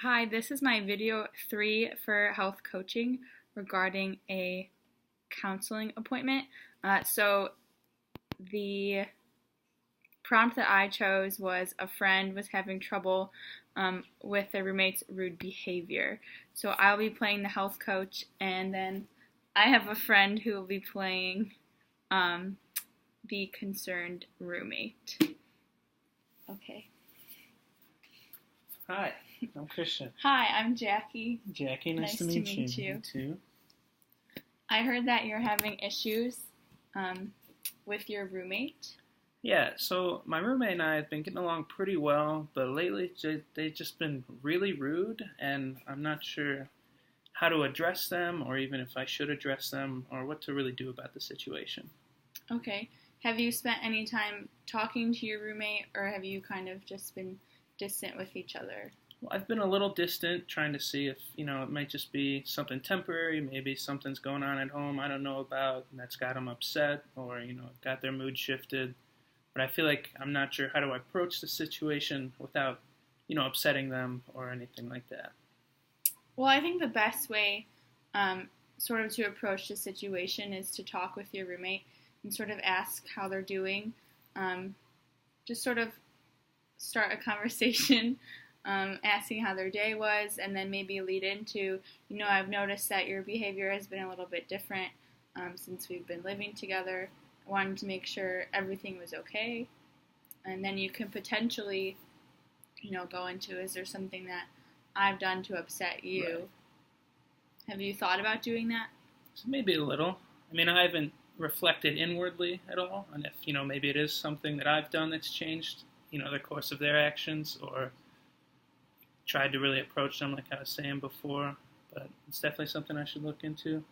Hi, this is my video 3 for health coaching regarding a counseling appointment. The prompt that I chose was a friend was having trouble with their roommate's rude behavior. So I'll be playing the health coach, and then I have a friend who will be playing um, the concerned roommate. Okay. Hi, I'm Christian. Hi, I'm Jackie. Jackie, nice to meet you. You too. I heard that you're having issues with your roommate. Yeah, so my roommate and I have been getting along pretty well, but lately they've just been really rude, and I'm not sure how to address them, or even if I should address them, or what to really do about the situation. Okay. Have you spent any time talking to your roommate, or have you kind of just been distant with each other? Well, I've been a little distant, trying to see if, it might just be something temporary, maybe something's going on at home I don't know about, and that's got them upset, or, got their mood shifted. But I feel like I'm not sure how to approach the situation without, upsetting them or anything like that. Well, I think the best way sort of to approach the situation is to talk with your roommate and sort of ask how they're doing. Just sort of start a conversation asking how their day was, and then maybe lead into, I've noticed that your behavior has been a little bit different since we've been living together. I wanted to make sure everything was okay. And then you can potentially, go into, is there something that I've done to upset you? Right. Have you thought about doing that? So maybe a little. I haven't reflected inwardly at all on if, maybe it is something that I've done that's changed, the course of their actions, or tried to really approach them like I was saying before. But it's definitely something I should look into.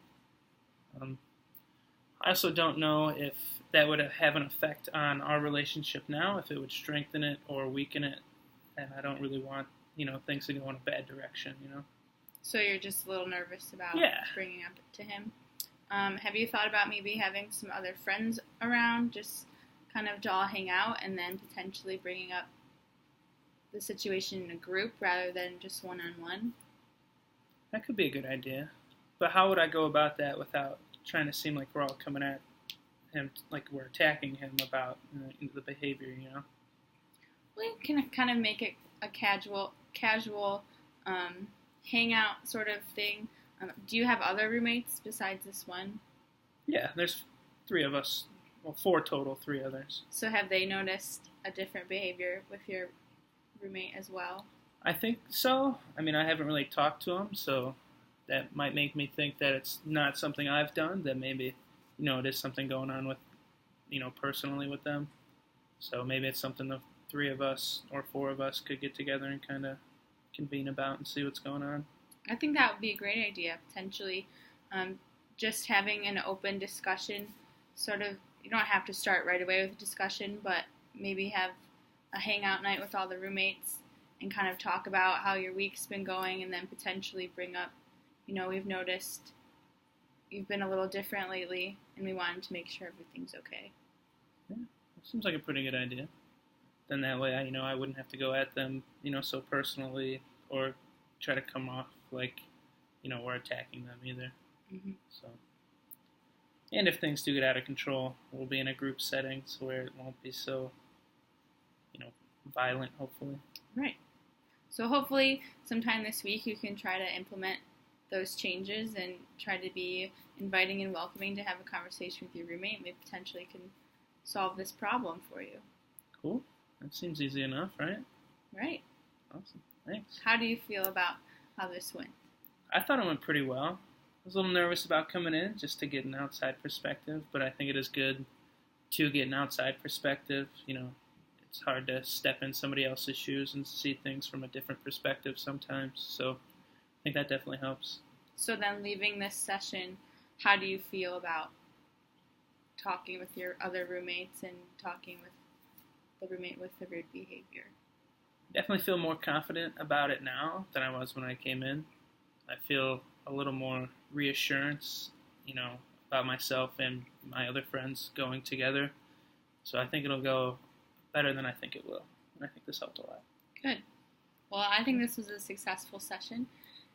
I also don't know if that would have an effect on our relationship now, if it would strengthen it or weaken it. And I don't really want, things to go in a bad direction, So you're just a little nervous about bringing up to him. Have you thought about maybe having some other friends around, just kind of to all hang out, and then potentially bringing up the situation in a group rather than just one-on-one? That could be a good idea. But how would I go about that without trying to seem like we're all coming at him, like we're attacking him about the behavior, Well, you can kind of make it a casual hangout sort of thing. Do you have other roommates besides this one? Yeah, there's 3 of us. Well, 4 total, 3 others. So have they noticed a different behavior with your roommate as well? I think so. I haven't really talked to him, so that might make me think that it's not something I've done, that maybe, it is something going on with, personally with them. So maybe it's something the 3 of us or 4 of us could get together and kind of convene about and see what's going on. I think that would be a great idea, potentially. Just having an open discussion, sort of, you don't have to start right away with a discussion, but maybe have a hangout night with all the roommates and kind of talk about how your week's been going, and then potentially bring up, we've noticed you've been a little different lately, and we wanted to make sure everything's okay. Yeah, seems like a pretty good idea. Then that way, I wouldn't have to go at them, so personally, or try to come off like, we're attacking them either. Mm-hmm. So, and if things do get out of control, we'll be in a group setting so where it won't be so, violent, hopefully. Right. So hopefully sometime this week you can try to implement those changes and try to be inviting and welcoming to have a conversation with your roommate. Maybe potentially can solve this problem for you. Cool. That seems easy enough, right? Right. Awesome. Thanks. How do you feel about how this went? I thought it went pretty well. I was a little nervous about coming in just to get an outside perspective, but I think it is good to get an outside perspective. It's hard to step in somebody else's shoes and see things from a different perspective sometimes. So I think that definitely helps. So then leaving this session, how do you feel about talking with your other roommates and talking with the roommate with the rude behavior? Definitely feel more confident about it now than I was when I came in. I feel a little more reassurance, about myself and my other friends going together. So I think it'll go better than I think it will. And I think this helped a lot. Good. Well, I think this was a successful session,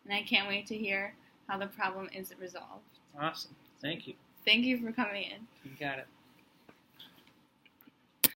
and I can't wait to hear how the problem is resolved. Awesome. Thank you. Thank you for coming in. You got it.